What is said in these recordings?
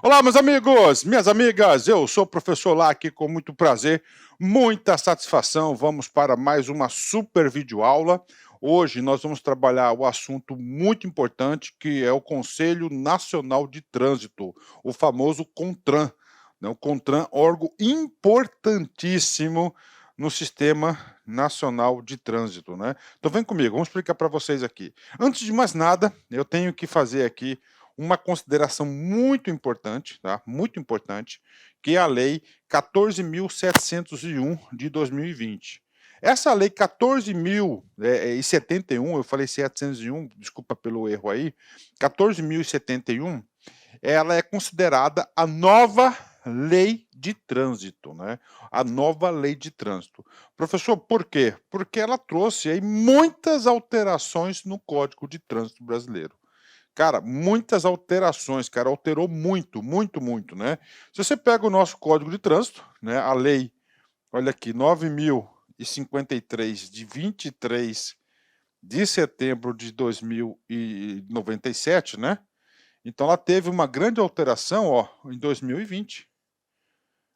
Olá, meus amigos, minhas amigas, eu sou o professor Lac, com muito prazer, muita satisfação. Vamos para mais uma super videoaula. Hoje nós vamos trabalhar o assunto muito importante, que é o Conselho Nacional de Trânsito, o famoso CONTRAN, né? O CONTRAN, órgão importantíssimo no Sistema Nacional de Trânsito, né? Então vem comigo, vamos explicar para vocês aqui. Antes de mais nada, eu tenho que fazer aqui uma consideração muito importante, tá? Muito importante, que é a Lei 14.701 de 2020. Essa Lei 14.071, eu falei 701, desculpa pelo erro aí, 14.071, ela é considerada a nova lei de trânsito, né? A nova lei de trânsito. Professor, por quê? Porque ela trouxe aí muitas alterações no Código de Trânsito brasileiro. Cara, muitas alterações, cara, alterou muito, muito, muito, né? Se você pega o nosso Código de Trânsito, né, a lei, olha aqui, 9.053 de 23 de setembro de 2097, né? Então ela teve uma grande alteração, ó, em 2020.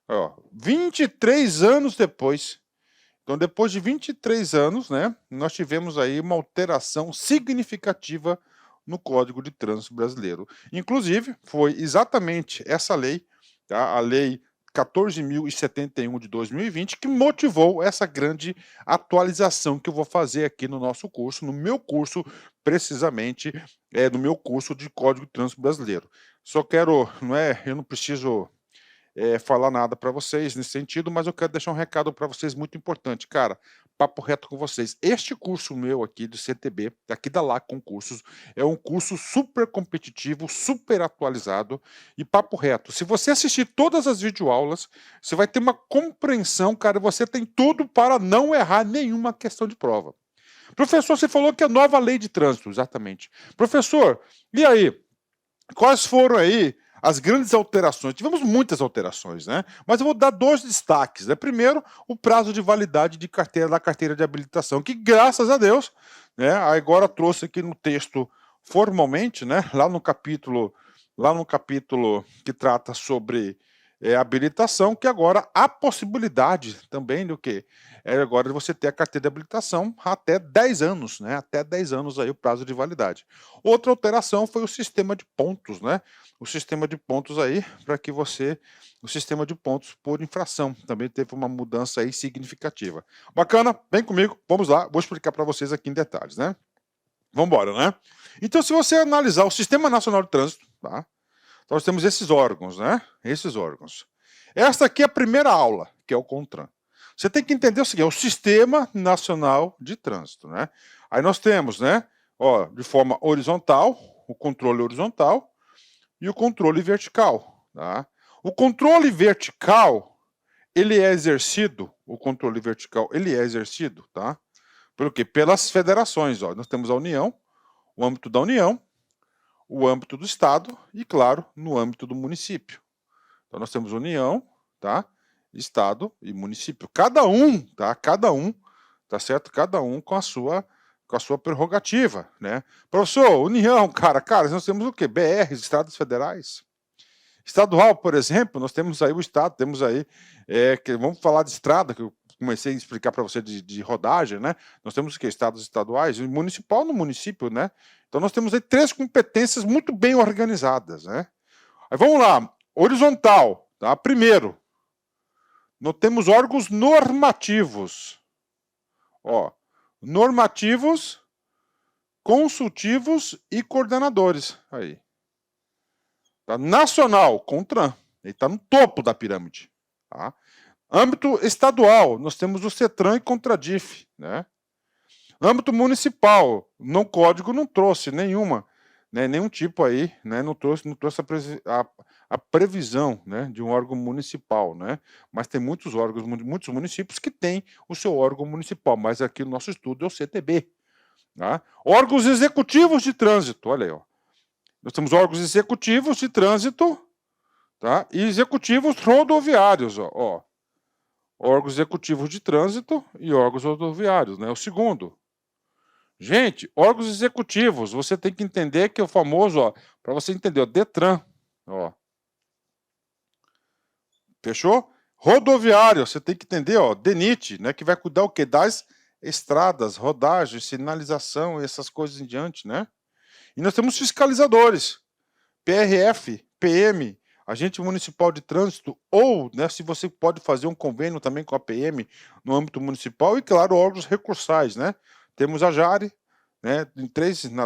Ó, 23 anos depois. Então, depois de 23 anos, né, nós tivemos aí uma alteração significativa no Código de Trânsito brasileiro. Inclusive, foi exatamente essa lei, tá, a Lei 14.071 de 2020, que motivou essa grande atualização que eu vou fazer aqui no nosso curso, no meu curso, precisamente, no meu curso de Código de Trânsito brasileiro. Só quero, não é, eu não preciso falar nada para vocês nesse sentido, mas eu quero deixar um recado para vocês muito importante. Cara, papo reto com vocês. Este curso meu aqui do CTB, aqui da LAC Concursos, é um curso super competitivo, super atualizado e papo reto. Se você assistir todas as videoaulas, você vai ter uma compreensão, cara, você tem tudo para não errar nenhuma questão de prova. Professor, você falou que é nova lei de trânsito, exatamente. Professor, e aí? Quais foram aí as grandes alterações? Tivemos muitas alterações, né? Mas eu vou dar dois destaques, né? Primeiro, o prazo de validade de carteira da carteira de habilitação, que graças a Deus, né, agora trouxe aqui no texto formalmente, né, lá no capítulo que trata sobre habilitação, que agora há possibilidade também do que agora de você ter a carteira de habilitação até 10 anos, né? Até 10 anos aí o prazo de validade. Outra alteração foi o sistema de pontos, né? O sistema de pontos aí, para que você. O sistema de pontos por infração também teve uma mudança aí significativa. Bacana? Vem comigo, vamos lá, vou explicar para vocês aqui em detalhes, né? Vamos embora, né? Então, se você analisar o Sistema Nacional de Trânsito, tá? Nós temos esses órgãos, né? Esses órgãos. Esta aqui é a primeira aula, que é o CONTRAN. Você tem que entender o seguinte, é o Sistema Nacional de Trânsito, né? Aí nós temos, né, ó, de forma horizontal, o controle horizontal e o controle vertical, tá? O controle vertical, ele é exercido, o controle vertical, ele é exercido, tá? Pelo quê? Pelas federações, ó. Nós temos a União, o âmbito da União, o âmbito do Estado e, claro, no âmbito do município. Então nós temos União, tá? Estado e município. Cada um, tá? Cada um, tá certo? Cada um com a sua prerrogativa, né? Professor, União, cara, nós temos o quê? BRs, Estados Federais. Estadual, por exemplo, nós temos aí o Estado, temos aí, vamos falar de estrada, que eu comecei a explicar para você de rodagem, né? Nós temos o quê? Estados estaduais, e municipal no município, né? Então nós temos aí três competências muito bem organizadas, né? Aí vamos lá, horizontal, tá? Primeiro, nós temos órgãos normativos, ó, normativos, consultivos e coordenadores, aí. Tá? Nacional, CONTRAN, ele está no topo da pirâmide, tá? Âmbito estadual, nós temos o CETRAN e CONTRADIF, né? Âmbito municipal, no código não trouxe nenhuma, né, nenhum tipo aí, né, não trouxe a previsão, né, de um órgão municipal, né? Mas tem muitos órgãos, muitos municípios que têm o seu órgão municipal, mas aqui no nosso estudo é o CTB, tá? Órgãos executivos de trânsito, olha aí, ó. Nós temos órgãos executivos de trânsito, tá? E executivos rodoviários, ó. Órgãos executivos de trânsito e órgãos rodoviários, né? O segundo. Gente, órgãos executivos, você tem que entender que é o famoso, ó, para você entender, ó, DETRAN, ó. Fechou? Rodoviário, você tem que entender, ó, DENIT, né, que vai cuidar o quê? Das estradas, rodagem, sinalização e essas coisas em diante, né? E nós temos fiscalizadores, PRF, PM, Agente Municipal de Trânsito, ou, né, se você pode fazer um convênio também com a PM no âmbito municipal, e, claro, órgãos recursais, né? Temos a JARE, né,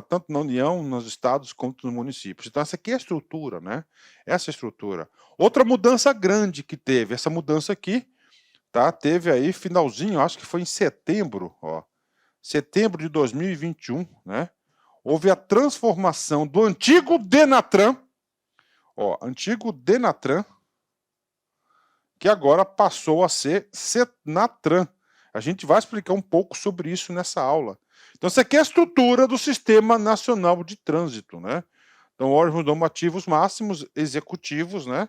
tanto na União, nos estados, quanto nos municípios. Então, essa aqui é a estrutura, né? Essa estrutura. Outra mudança grande que teve, essa mudança aqui, tá? Teve aí finalzinho, acho que foi em setembro, ó. Setembro de 2021, né? Houve a transformação do antigo Denatran, ó, antigo Denatran, que agora passou a ser Senatran. A gente vai explicar um pouco sobre isso nessa aula. Então, essa aqui é a estrutura do Sistema Nacional de Trânsito, né? Então, órgãos normativos máximos, executivos, né?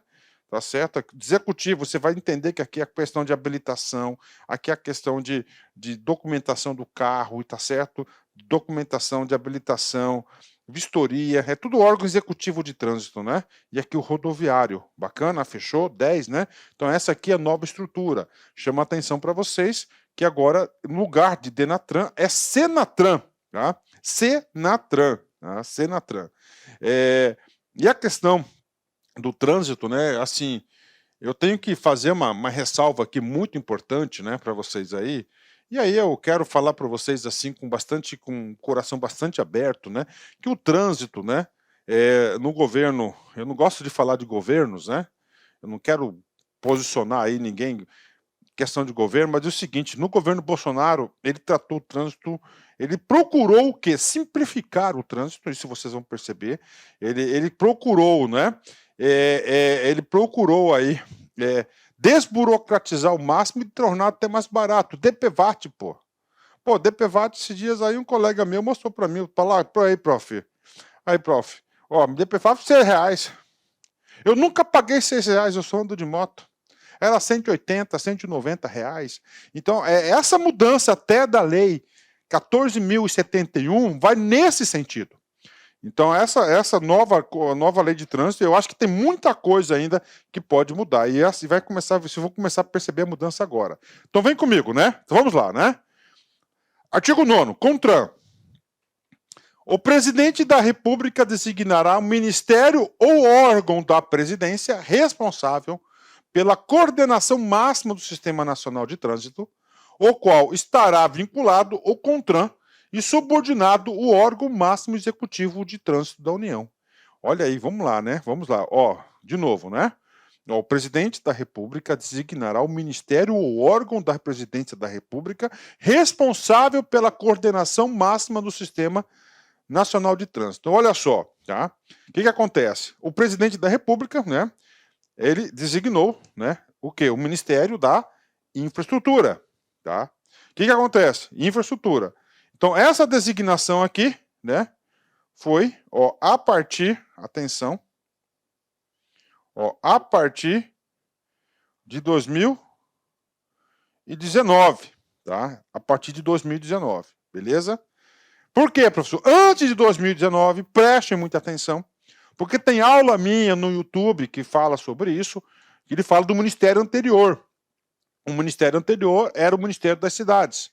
Tá certo? Executivo, você vai entender que aqui é a questão de habilitação, aqui é a questão de documentação do carro, tá certo? Documentação de habilitação, vistoria, é tudo órgão executivo de trânsito, né? E aqui o rodoviário, bacana, fechou, 10, né? Então essa aqui é a nova estrutura. Chama a atenção para vocês que agora, no lugar de Denatran, é Senatran, tá? Senatran, tá? Senatran. E a questão do trânsito, né? Assim, eu tenho que fazer uma ressalva aqui muito importante, né, para vocês aí. E aí eu quero falar para vocês assim com o coração bastante aberto, né, que o trânsito, né, no governo, eu não gosto de falar de governos, né? Eu não quero posicionar aí ninguém questão de governo, mas é o seguinte, no governo Bolsonaro, ele tratou o trânsito, ele procurou o quê? Simplificar o trânsito, isso vocês vão perceber, ele procurou, né, ele procurou aí desburocratizar ao máximo e tornar até mais barato, DPVAT, pô. Pô, DPVAT, esses dias aí um colega meu mostrou para mim, falar, aí, prof, ó, DPVAT R$6. Eu nunca paguei R$6, eu só ando de moto. Era 180, 190 reais. Então, essa mudança até da lei 14.071 vai nesse sentido. Então, essa nova lei de trânsito, eu acho que tem muita coisa ainda que pode mudar. E assim vocês vão começar a perceber a mudança agora. Então, vem comigo, né? Então, vamos lá, né? Artigo 9º, CONTRAN. O presidente da República designará o ministério ou órgão da presidência responsável pela coordenação máxima do Sistema Nacional de Trânsito, o qual estará vinculado ao CONTRAN e subordinado ao órgão máximo executivo de trânsito da União. Olha aí, vamos lá, né? Vamos lá, ó, de novo, né? O presidente da República designará o ministério ou órgão da presidência da República responsável pela coordenação máxima do Sistema Nacional de Trânsito. Então, olha só, tá? O que acontece? O presidente da República, né? Ele designou, né, o quê? O Ministério da Infraestrutura, tá? O que acontece? Infraestrutura. Então, essa designação aqui, né, foi, ó, a partir, atenção, ó, a partir de 2019, tá? A partir de 2019, beleza? Por quê, professor? Antes de 2019, prestem muita atenção, porque tem aula minha no YouTube que fala sobre isso, que ele fala do ministério anterior. O ministério anterior era o Ministério das Cidades.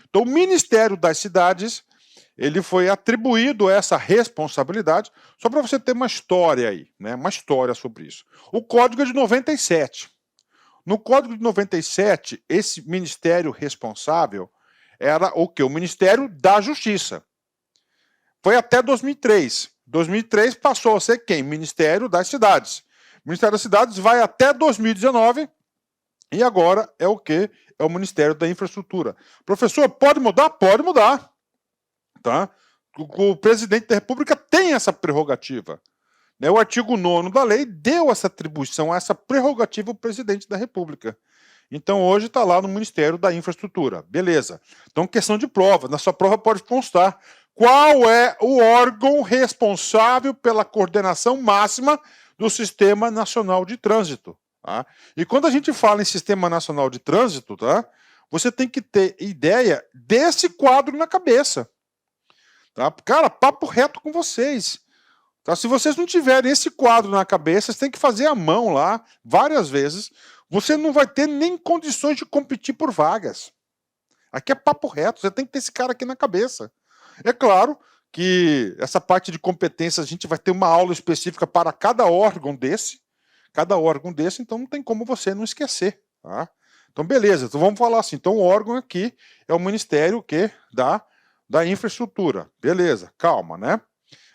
Então, o Ministério das Cidades, ele foi atribuído essa responsabilidade, só para você ter uma história aí, né? Uma história sobre isso. O Código é de 97. No Código de 97, esse ministério responsável era o quê? O Ministério da Justiça. Foi até 2003. 2003 passou a ser quem? Ministério das Cidades. O Ministério das Cidades vai até 2019 e agora é o quê? É o Ministério da Infraestrutura. Professor, pode mudar? Pode mudar. Tá? O presidente da República tem essa prerrogativa. Né? O artigo 9º da lei deu essa atribuição, essa prerrogativa ao presidente da República. Então, hoje está lá no Ministério da Infraestrutura. Beleza. Então, questão de prova. Na sua prova pode constar qual é o órgão responsável pela coordenação máxima do Sistema Nacional de Trânsito. Tá? E quando a gente fala em Sistema Nacional de Trânsito, tá? Você tem que ter ideia desse quadro na cabeça. Tá? Cara, papo reto com vocês. Tá? Se vocês não tiverem esse quadro na cabeça, vocês têm que fazer à mão lá, várias vezes, você não vai ter nem condições de competir por vagas. Aqui é papo reto, você tem que ter esse cara aqui na cabeça. É claro que essa parte de competência a gente vai ter uma aula específica para cada órgão desse, então não tem como você não esquecer, tá? Então beleza, então vamos falar assim, então o órgão aqui é o Ministério da Infraestrutura, beleza, calma, né?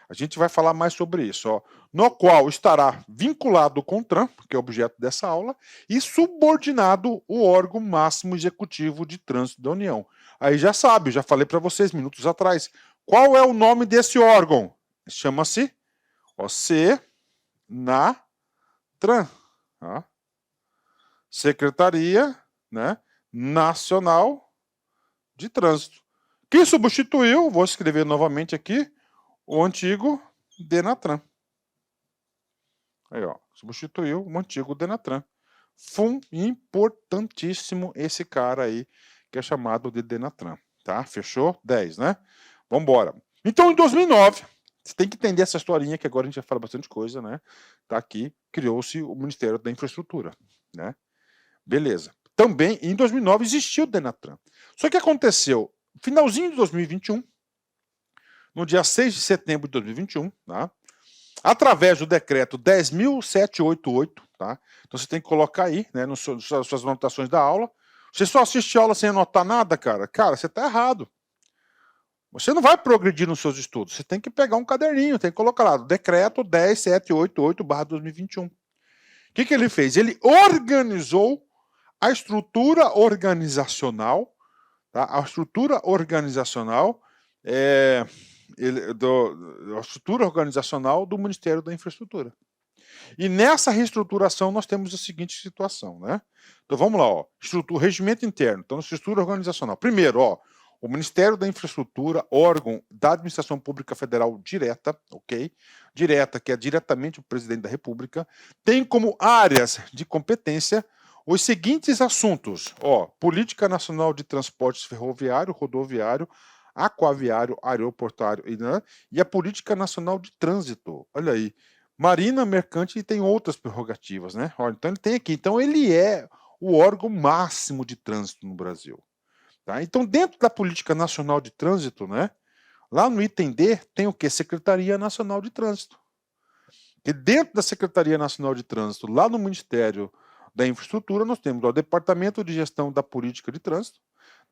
A gente vai falar mais sobre isso, ó, no qual estará vinculado o CONTRAN, que é objeto dessa aula, e subordinado o órgão máximo executivo de trânsito da União. Aí já sabe, já falei para vocês minutos atrás, qual é o nome desse órgão? Chama-se Senatran, tá? Secretaria, né, Nacional de Trânsito, que substituiu, vou escrever novamente aqui, o antigo Denatran. Aí, ó, substituiu o antigo Denatran. Importantíssimo esse cara aí, que é chamado de Denatran, tá? Fechou? 10, né? Vamos embora. Então, em 2009, você tem que entender essa historinha, que agora a gente já fala bastante coisa, né? Tá aqui, criou-se o Ministério da Infraestrutura, né? Beleza. Também, em 2009, existiu o Denatran. Só que aconteceu, finalzinho de 2021, no dia 6 de setembro de 2021, tá? Através do decreto 10.788, tá? Então você tem que colocar aí, né, nas suas anotações da aula. Você só assiste a aula sem anotar nada, cara? Cara, você está errado. Você não vai progredir nos seus estudos. Você tem que pegar um caderninho, tem que colocar lá, decreto 10.788/2021. O que ele fez? Ele organizou a estrutura organizacional, tá? A estrutura organizacional a estrutura organizacional do Ministério da Infraestrutura. E nessa reestruturação nós temos a seguinte situação, né? Então vamos lá, ó, regimento interno, então estrutura organizacional. Primeiro, ó, o Ministério da Infraestrutura, órgão da Administração Pública Federal direta, ok? Direta, que é diretamente o Presidente da República, tem como áreas de competência os seguintes assuntos, ó, Política Nacional de Transportes Ferroviário, Rodoviário, Aquaviário, Aeroportuário e a Política Nacional de Trânsito. Olha aí, Marinha Mercante e tem outras prerrogativas, né? Olha, então ele tem aqui. Então ele é o órgão máximo de trânsito no Brasil. Tá? Então, dentro da Política Nacional de Trânsito, né? Lá no item D tem o quê? Secretaria Nacional de Trânsito. E dentro da Secretaria Nacional de Trânsito, lá no Ministério da Infraestrutura, nós temos o Departamento de Gestão da Política de Trânsito,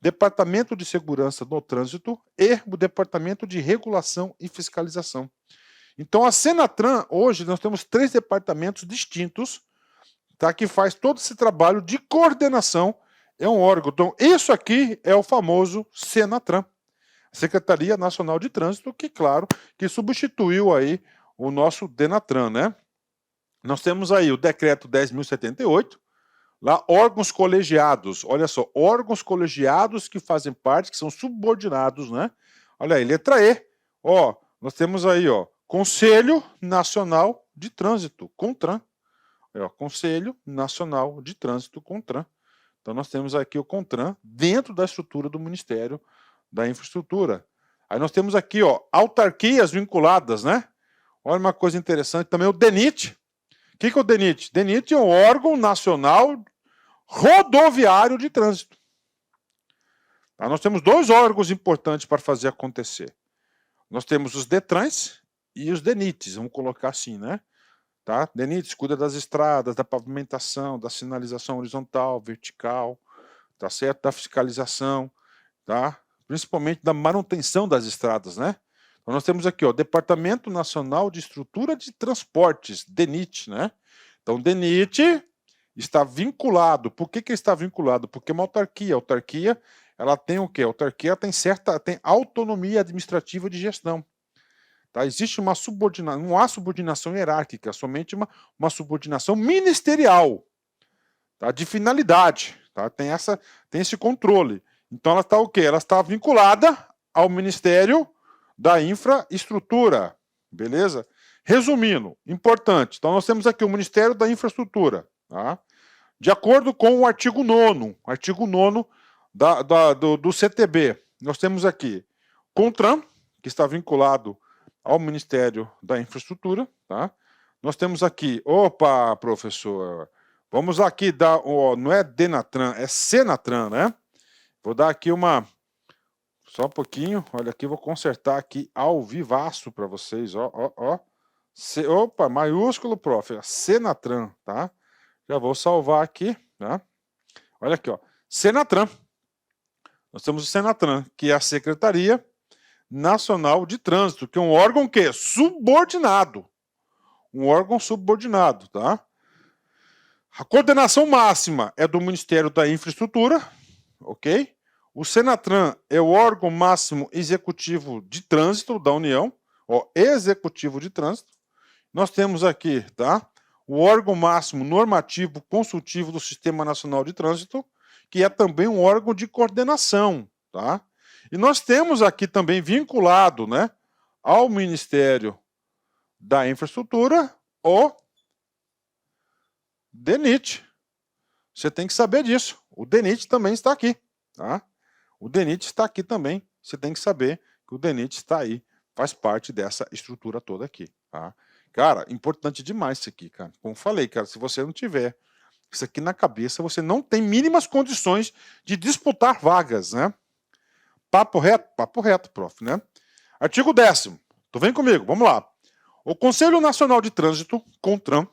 Departamento de Segurança no Trânsito e o Departamento de Regulação e Fiscalização. Então, a Senatran, hoje, nós temos 3 departamentos distintos, tá, que faz todo esse trabalho de coordenação, é um órgão. Então, isso aqui é o famoso Senatran, Secretaria Nacional de Trânsito, que, claro, que substituiu aí o nosso Denatran, né? Nós temos aí o decreto 10.078, lá, órgãos colegiados, olha só, órgãos colegiados que fazem parte, que são subordinados, né? Olha aí, letra E, ó, nós temos aí, ó, Conselho Nacional de Trânsito, CONTRAN, ó, Conselho Nacional de Trânsito, CONTRAN. Então nós temos aqui o CONTRAN dentro da estrutura do Ministério da Infraestrutura. Aí nós temos aqui, ó, autarquias vinculadas, né? Olha uma coisa interessante também, o DENIT. O que é o DENIT? DENIT é um órgão nacional rodoviário de trânsito. Tá? Nós temos 2 órgãos importantes para fazer acontecer. Nós temos os DETRANs e os DENITs, vamos colocar assim, né? Tá? DENITs cuida das estradas, da pavimentação, da sinalização horizontal, vertical, tá certo? Da fiscalização, tá? Principalmente da manutenção das estradas, né? Então nós temos aqui, ó, Departamento Nacional de Estrutura de Transportes, DENIT, né? Então, DENIT está vinculado. Por que ele está vinculado? Porque é uma autarquia. A autarquia, ela tem o quê? A autarquia tem autonomia administrativa de gestão. Tá? Existe uma subordinação, não há subordinação hierárquica, somente uma subordinação ministerial, tá? De finalidade. Tá? Tem esse controle. Então ela está o quê? Ela está vinculada ao Ministério da Infraestrutura. Beleza? Resumindo, importante. Então nós temos aqui o Ministério da Infraestrutura. Tá? De acordo com o artigo 9º, do CTB, nós temos aqui CONTRAN, que está vinculado ao Ministério da Infraestrutura. Tá? Nós temos aqui, opa, professor, Vamos aqui dar, não é Denatran, é Senatran, né? Vou dar aqui só um pouquinho, olha aqui, vou consertar aqui ao vivaço para vocês, ó. Opa, maiúsculo, prof, Senatran, tá? Já vou salvar aqui, tá? Olha aqui, ó, Senatran. Nós temos o Senatran, que é a Secretaria Nacional de Trânsito, que é um órgão que subordinado. Um órgão subordinado, tá? A coordenação máxima é do Ministério da Infraestrutura, ok? O Senatran é o órgão máximo executivo de trânsito da União, ó, executivo de trânsito. Nós temos aqui, tá? O órgão máximo normativo consultivo do Sistema Nacional de Trânsito, que é também um órgão de coordenação, tá? E nós temos aqui também vinculado, né, ao Ministério da Infraestrutura, o DENIT. Você tem que saber disso. O DENIT também está aqui, tá? O DENIT está aqui também. Você tem que saber que o DENIT está aí, faz parte dessa estrutura toda aqui, tá? Cara, importante demais isso aqui, cara. Como falei, cara, se você não tiver isso aqui na cabeça, você não tem mínimas condições de disputar vagas, né? Papo reto, prof, né? Artigo 10º. Tu vem comigo, vamos lá. O Conselho Nacional de Trânsito, CONTRAN,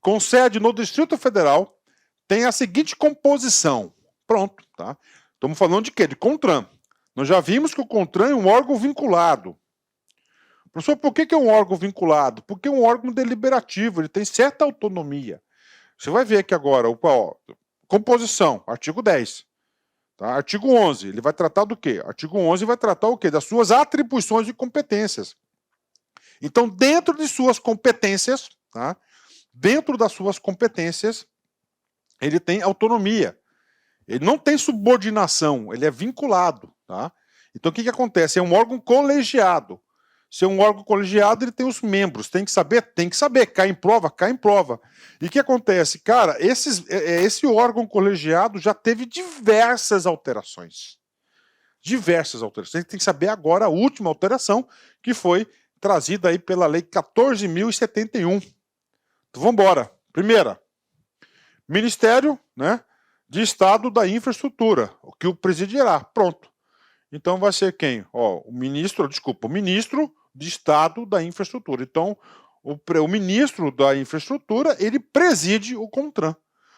com sede no Distrito Federal, tem a seguinte composição. Pronto, tá? Estamos falando de quê? De CONTRAN. Nós já vimos que o CONTRAN é um órgão vinculado. Professor, por que é um órgão vinculado? Porque é um órgão deliberativo, ele tem certa autonomia. Você vai ver aqui agora, ó, composição, artigo 10. Tá? Artigo 11, ele vai tratar do quê? Artigo 11 vai tratar o quê? Das suas atribuições e competências. Então, dentro de suas competências, tá? Dentro das suas competências, ele tem autonomia. Ele não tem subordinação, ele é vinculado, tá? Então, o que acontece? É um órgão colegiado. Se é um órgão colegiado, ele tem os membros. Tem que saber? Tem que saber. Cai em prova? Cai em prova. E o que acontece? Cara, esse órgão colegiado já teve diversas alterações. Diversas alterações. Tem que saber agora a última alteração, que foi trazida aí pela Lei 14.071. Então, vamos embora. Primeira, Ministério, né, de Estado da Infraestrutura, o que o presidirá. Pronto. Então vai ser quem? Ó, o ministro de Estado da Infraestrutura. Então, o ministro da Infraestrutura, ele preside o CONTRAN.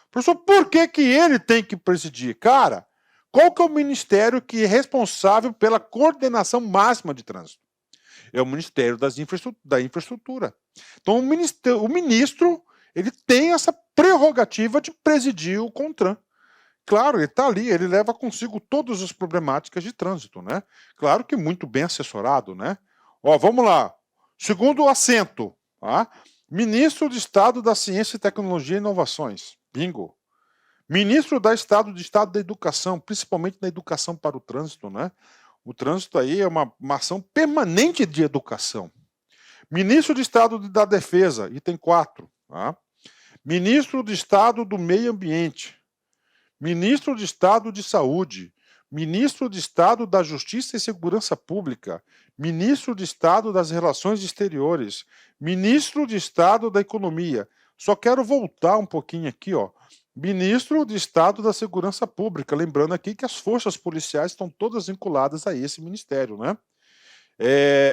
Professor, por que ele tem que presidir? Cara, qual que é o ministério que é responsável pela coordenação máxima de trânsito? É o Ministério da Infraestrutura. Então, o ministro, ele tem essa prerrogativa de presidir o CONTRAN. Claro, ele está ali, ele leva consigo todas as problemáticas de trânsito, né? Claro que muito bem assessorado, né? Ó, vamos lá. Segundo assento, tá? Ministro de Estado da Ciência, Tecnologia e Inovações. Bingo. Ministro de Estado da Educação, principalmente na educação para o trânsito, né? O trânsito aí é uma ação permanente de educação. Ministro de Estado da Defesa, item 4. Tá? Ministro de Estado do Meio Ambiente. Ministro de Estado de Saúde, Ministro de Estado da Justiça e Segurança Pública, Ministro de Estado das Relações Exteriores, Ministro de Estado da Economia. Só quero voltar um pouquinho aqui, ó. Ministro de Estado da Segurança Pública, lembrando aqui que as forças policiais estão todas vinculadas a esse ministério, né?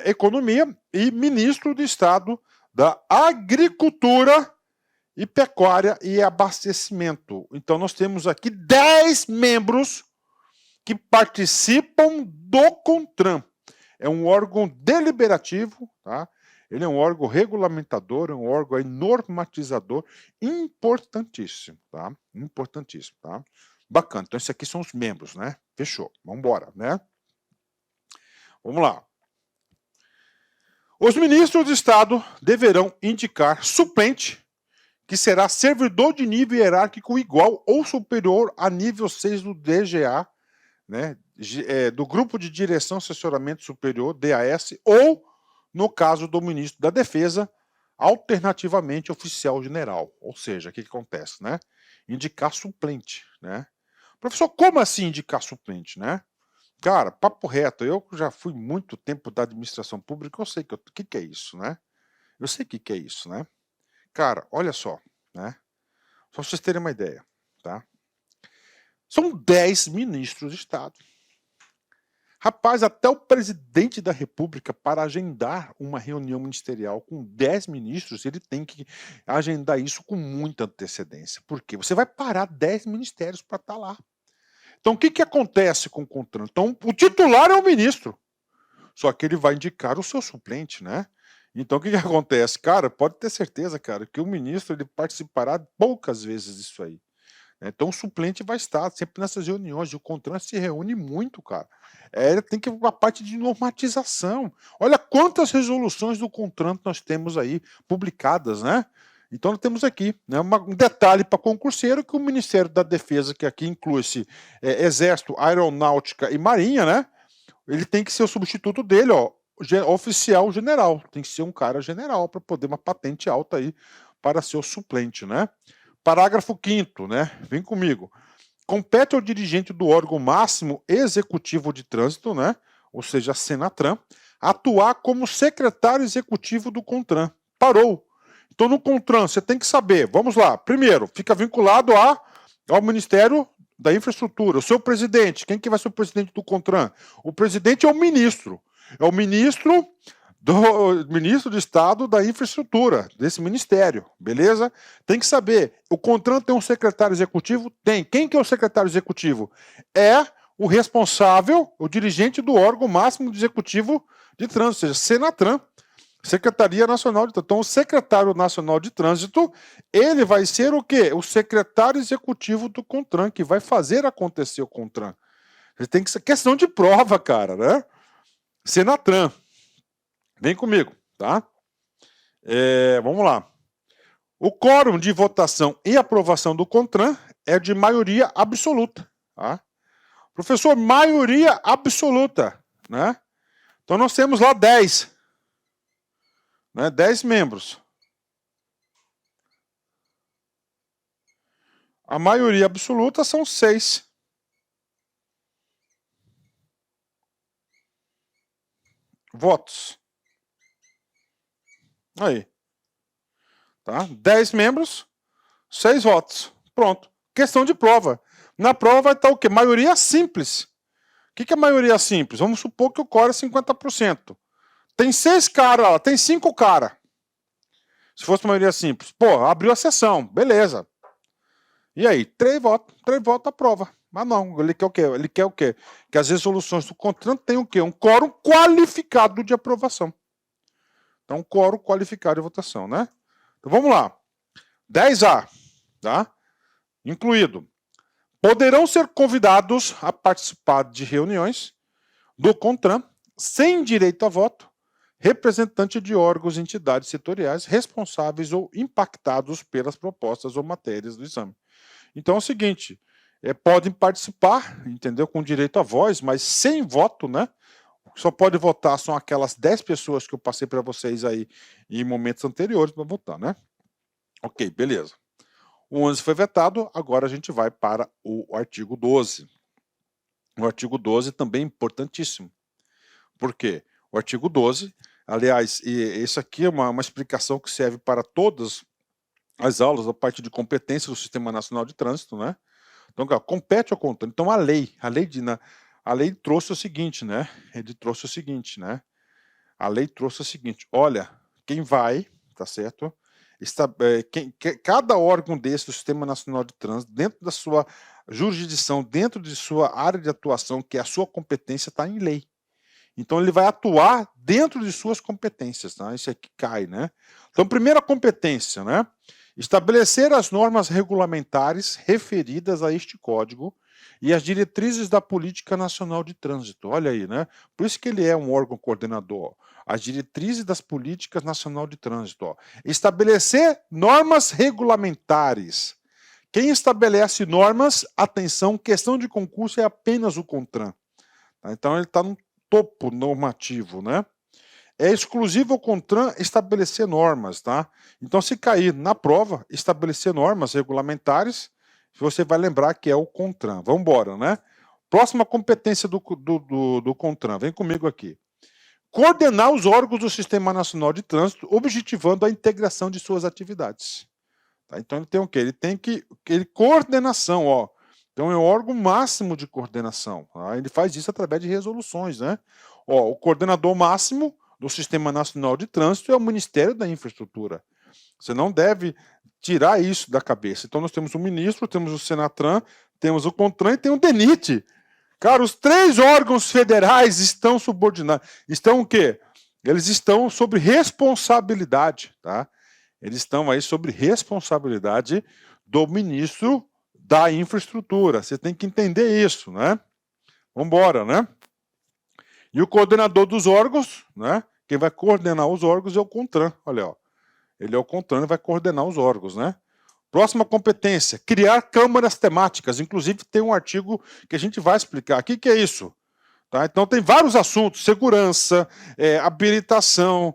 Economia e Ministro de Estado da Agricultura e Pecuária e Abastecimento. Então, nós temos aqui 10 membros que participam do CONTRAN. É um órgão deliberativo, tá? Ele é um órgão regulamentador, é um órgão normatizador importantíssimo, tá? Importantíssimo, tá? Bacana. Então, esses aqui são os membros, né? Fechou. Vamos embora, né? Vamos lá. Os ministros de Estado deverão indicar suplente que será servidor de nível hierárquico igual ou superior a nível 6 do DGA, né, do Grupo de Direção e Assessoramento Superior, DAS, ou, no caso do ministro da Defesa, alternativamente oficial general. Ou seja, o que acontece? Né? Indicar suplente. Né? Professor, como assim indicar suplente? Né? Cara, papo reto, eu já fui muito tempo da administração pública, eu sei o que é isso, né? Eu sei o que é isso, né? Cara, olha só, né? Só para vocês terem uma ideia, tá? São 10 ministros de Estado. Rapaz, até o presidente da República, para agendar uma reunião ministerial com 10 ministros, ele tem que agendar isso com muita antecedência. Por quê? Você vai parar 10 ministérios para estar lá. Então, o que acontece com o CONTRAN? Então, o titular é o ministro, só que ele vai indicar o seu suplente, né? Então, o que acontece? Cara, pode ter certeza, cara, que o ministro ele participará poucas vezes disso aí. Então, o suplente vai estar sempre nessas reuniões. E o CONTRAN se reúne muito, cara. Tem que uma parte de normatização. Olha quantas resoluções do CONTRAN nós temos aí publicadas, né? Então, nós temos aqui, né, um detalhe para concurseiro que o Ministério da Defesa, que aqui inclui-se Exército, Aeronáutica e Marinha, né? Ele tem que ser o substituto dele, ó, oficial general. Tem que ser um cara general para poder uma patente alta aí para ser o suplente, né? Parágrafo 5º, né? Vem comigo. Compete ao dirigente do órgão máximo executivo de trânsito, né? Ou seja, a Senatran, atuar como secretário executivo do CONTRAN. Parou. Então, no CONTRAN, você tem que saber, vamos lá, primeiro, fica vinculado ao Ministério da Infraestrutura. O seu presidente, quem que vai ser o presidente do CONTRAN? O presidente é o ministro. É o ministro de Estado da Infraestrutura, desse ministério, beleza? Tem que saber, o CONTRAN tem um secretário executivo? Tem. Quem que é o secretário executivo? É o responsável, o dirigente do órgão máximo executivo de trânsito, ou seja, Senatran, Secretaria Nacional de Trânsito. Então, o secretário nacional de trânsito, ele vai ser o quê? O secretário executivo do CONTRAN, que vai fazer acontecer o CONTRAN. Tem que ser questão de prova, cara, né? Senatran. Vem comigo, tá? Vamos lá. O quórum de votação e aprovação do CONTRAN é de maioria absoluta, tá? Professor, maioria absoluta, né? Então nós temos lá 10, né? 10 membros. A maioria absoluta são 6. Votos. Aí. Tá? 10 membros, 6 votos. Pronto. Questão de prova. Na prova vai estar o quê? Maioria simples. O que é maioria simples? Vamos supor que o quórum é 50%. Tem 6 caras lá, tem 5 caras. Se fosse maioria simples. Pô, abriu a sessão, beleza. E aí? 3 votos aprova. Mas não, ele quer o quê? Ele quer o quê? Que as resoluções do CONTRAN tenham o quê? Um quórum qualificado de aprovação. Então, um quórum qualificado de votação, né? Então, vamos lá. 10A, tá? Incluído. Poderão ser convidados a participar de reuniões do CONTRAN, sem direito a voto, representante de órgãos e entidades setoriais responsáveis ou impactados pelas propostas ou matérias do exame. Então é o seguinte, podem participar, entendeu? Com direito a voz, mas sem voto, né? Só pode votar são aquelas 10 pessoas que eu passei para vocês aí em momentos anteriores para votar, né? Ok, beleza. O 11 foi vetado, agora a gente vai para o artigo 12. O artigo 12 também é importantíssimo. Por quê? O artigo 12, aliás, isso aqui é uma explicação que serve para todas as aulas da parte de competência do Sistema Nacional de Trânsito, né? Então, compete ao CONTRAN. Então, a lei trouxe o seguinte, né? Ele trouxe o seguinte, né? A lei trouxe o seguinte, olha, quem vai, tá certo? Cada órgão desse do Sistema Nacional de Trânsito, dentro da sua jurisdição, dentro de sua área de atuação, que é a sua competência, está em lei. Então, ele vai atuar dentro de suas competências, tá? Isso aqui cai, né? Então, primeira competência, né? Estabelecer as normas regulamentares referidas a este código e as diretrizes da Política Nacional de Trânsito. Olha aí, né? Por isso que ele é um órgão coordenador. As diretrizes das Políticas Nacional de Trânsito. Ó. Estabelecer normas regulamentares. Quem estabelece normas, atenção, questão de concurso é apenas o CONTRAN. Tá? Então, ele está no topo normativo, né? É exclusivo ao CONTRAN estabelecer normas, tá? Então, se cair na prova, estabelecer normas regulamentares, você vai lembrar que é o CONTRAN. Vamos embora, né? Próxima competência do CONTRAN, vem comigo aqui. Coordenar os órgãos do Sistema Nacional de Trânsito, objetivando a integração de suas atividades. Tá? Então ele tem o quê? Ele tem coordenação, ó. Então é o órgão máximo de coordenação. Tá? Ele faz isso através de resoluções, né? Ó, o coordenador máximo do Sistema Nacional de Trânsito é o Ministério da Infraestrutura. Você não deve tirar isso da cabeça. Então nós temos o ministro, temos o Senatran, temos o CONTRAN e tem o DENIT. Cara, os 3 órgãos federais estão subordinados. Estão o quê? Eles estão sob responsabilidade, tá? Eles estão aí sob responsabilidade do ministro da infraestrutura. Você tem que entender isso, né? Vamos embora, né? E o coordenador dos órgãos, né? Quem vai coordenar os órgãos é o CONTRAN. Olha, ó. Ele é o CONTRAN e vai coordenar os órgãos, né? Próxima competência, criar câmaras temáticas. Inclusive tem um artigo que a gente vai explicar. O que é isso? Tá? Então tem vários assuntos, segurança, habilitação,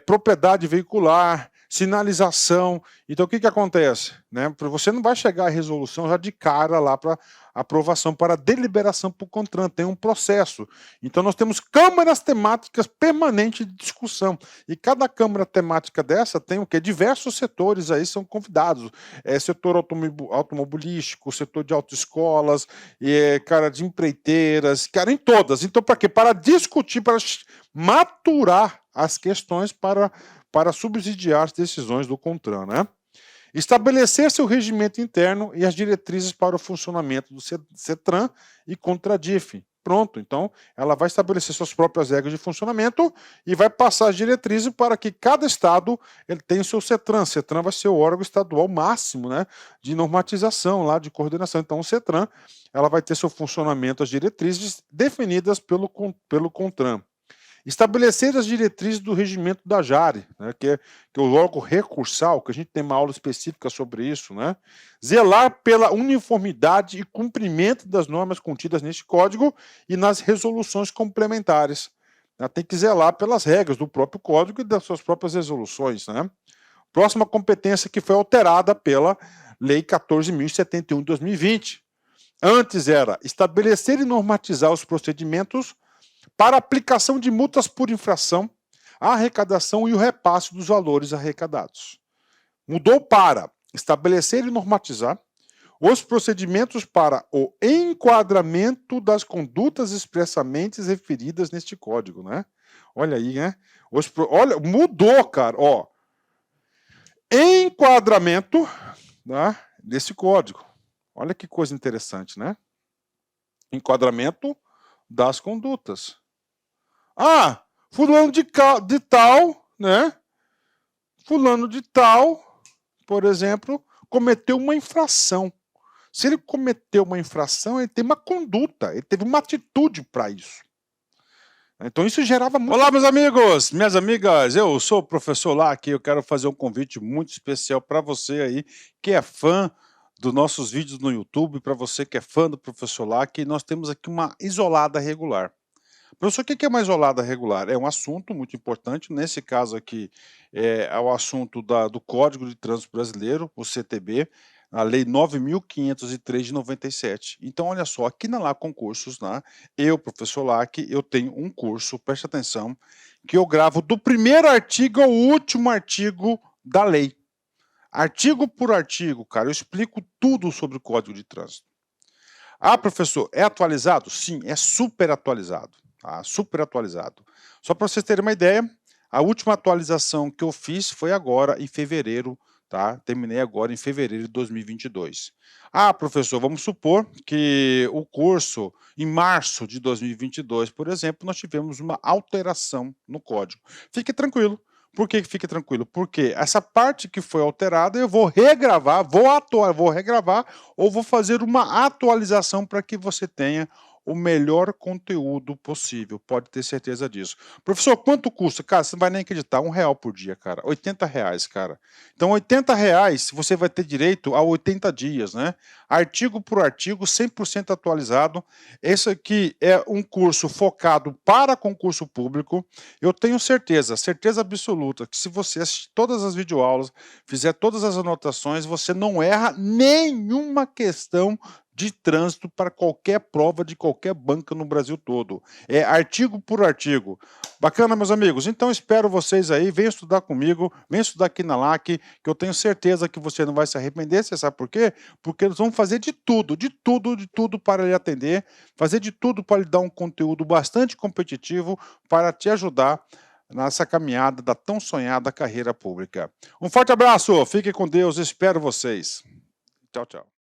propriedade veicular, sinalização. Então o que acontece? Né? Você não vai chegar à resolução já de cara lá para aprovação, para deliberação para o CONTRAN, tem um processo. Então nós temos câmaras temáticas permanentes de discussão. E cada câmara temática dessa tem o quê? Diversos setores aí são convidados. Setor automobilístico, setor de autoescolas, cara, de empreiteiras, cara, em todas. Então para quê? Para discutir, para maturar as questões para subsidiar as decisões do CONTRAN, né? Estabelecer seu regimento interno e as diretrizes para o funcionamento do CETRAN e CONTRADIF. Pronto, então ela vai estabelecer suas próprias regras de funcionamento e vai passar as diretrizes para que cada estado ele tenha o seu CETRAN. O CETRAN vai ser o órgão estadual máximo, né, de normatização, lá, de coordenação. Então o CETRAN ela vai ter seu funcionamento, as diretrizes definidas pelo CONTRAN. Estabelecer as diretrizes do regimento da JARE, né, que é o órgão recursal, que a gente tem uma aula específica sobre isso, né? Zelar pela uniformidade e cumprimento das normas contidas neste código e nas resoluções complementares. Né? Tem que zelar pelas regras do próprio código e das suas próprias resoluções, né? Próxima competência que foi alterada pela Lei 14.071 de 2020. Antes era estabelecer e normatizar os procedimentos para aplicação de multas por infração, a arrecadação e o repasse dos valores arrecadados. Mudou para estabelecer e normatizar os procedimentos para o enquadramento das condutas expressamente referidas neste código, né? Olha aí, né? Olha, mudou, cara, ó. Enquadramento, né, desse código. Olha que coisa interessante, né? Enquadramento das condutas. Ah, fulano de tal, né? Fulano de tal, por exemplo, cometeu uma infração. Se ele cometeu uma infração, ele tem uma conduta, ele teve uma atitude para isso. Então isso gerava muito... Olá, meus amigos, minhas amigas, eu sou o professor Lac e eu quero fazer um convite muito especial para você aí, que é fã dos nossos vídeos no YouTube, para você que é fã do professor Lac, nós temos aqui uma isolada regular. Professor, o que é uma isolada regular? É um assunto muito importante, nesse caso aqui é o assunto do Código de Trânsito Brasileiro, o CTB, a Lei 9.503 de 97. Então, olha só, aqui na Lá Concursos, né, eu, professor Lac, eu tenho um curso, preste atenção, que eu gravo do primeiro artigo ao último artigo da lei. Artigo por artigo, cara, eu explico tudo sobre o Código de Trânsito. Ah, professor, é atualizado? Sim, é super atualizado. Tá? Super atualizado. Só para vocês terem uma ideia, a última atualização que eu fiz foi agora em fevereiro, tá? Terminei agora em fevereiro de 2022. Ah, professor, vamos supor que o curso, em março de 2022, por exemplo, nós tivemos uma alteração no código. Fique tranquilo. Por que fique tranquilo? Porque essa parte que foi alterada eu vou regravar, vou regravar ou vou fazer uma atualização para que você tenha o melhor conteúdo possível, pode ter certeza disso. Professor, quanto custa? Cara, você não vai nem acreditar, R$1 por dia, cara, R$80, cara. Então, R$80 você vai ter direito a 80 dias, né? Artigo por artigo, 100% atualizado. Esse aqui é um curso focado para concurso público. Eu tenho certeza absoluta, que se você assistir todas as videoaulas, fizer todas as anotações, você não erra nenhuma questão de trânsito para qualquer prova de qualquer banca no Brasil todo. É artigo por artigo. Bacana, meus amigos? Então espero vocês aí, venham estudar comigo, venham estudar aqui na LAC, que eu tenho certeza que você não vai se arrepender. Você sabe por quê? Porque eles vão fazer de tudo, de tudo, de tudo para lhe atender, fazer de tudo para lhe dar um conteúdo bastante competitivo para te ajudar nessa caminhada da tão sonhada carreira pública. Um forte abraço, fiquem com Deus, espero vocês. Tchau, tchau.